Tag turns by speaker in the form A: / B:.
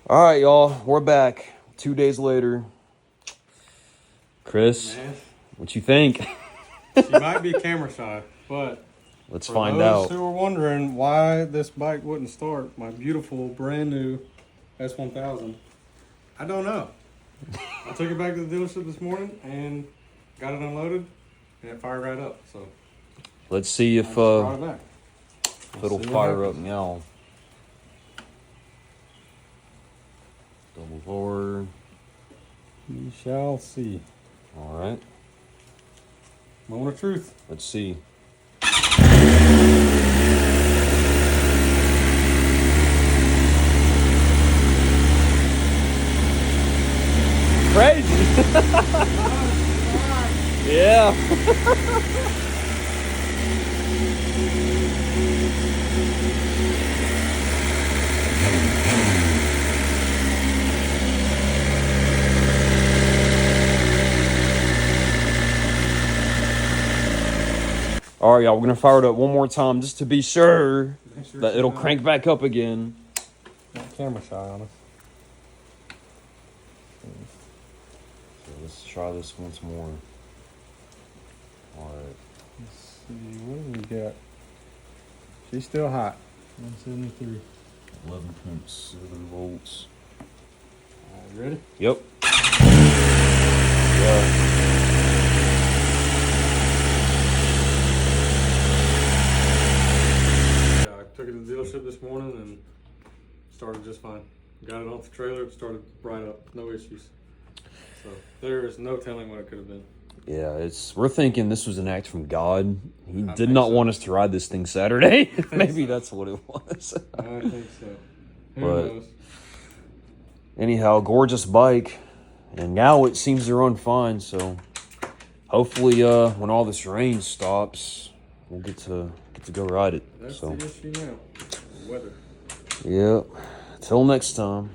A: All right, y'all. We're back 2 days later. Chris,
B: Man,
A: what you think?
B: she might be camera shy, but
A: Let's
B: for
A: find
B: those
A: out.
B: who were wondering why this bike wouldn't start, my beautiful brand new S1000, I don't know. I took it back to the dealership this morning and got it unloaded, and it fired right up. So
A: Let's see
B: I
A: if
B: just brought it back.
A: it'll
B: see what
A: fire up
B: happens.
A: now. Double forward.
B: We shall see.
A: All right.
B: Moment of truth.
A: Let's see. Crazy. Yeah. All right, y'all. We're gonna fire it up one more time just to be sure that it'll crank back up again.
B: Not camera shy on us.
A: So let's try this once more. All right.
B: Let's see, what do we got? She's still hot. 173.
A: 11.7 volts.
B: All right, you ready?
A: Yep. Yeah.
B: Yeah, I took it to the dealership this morning and started just fine. Got it off the trailer, it started right up, no issues. So there is no telling what it could have been.
A: Yeah, we're thinking this was an act from God. He
B: I
A: did
B: think
A: not
B: so.
A: want us to ride this thing Saturday. Maybe
B: so.
A: that's what it was.
B: I think so. Who
A: But-
B: knows?
A: Anyhow, gorgeous bike. And now it seems to run fine, so hopefully when all this rain stops, we'll get to go ride it.
B: That's
A: So
B: the issue now. Weather.
A: yeah. Till next time.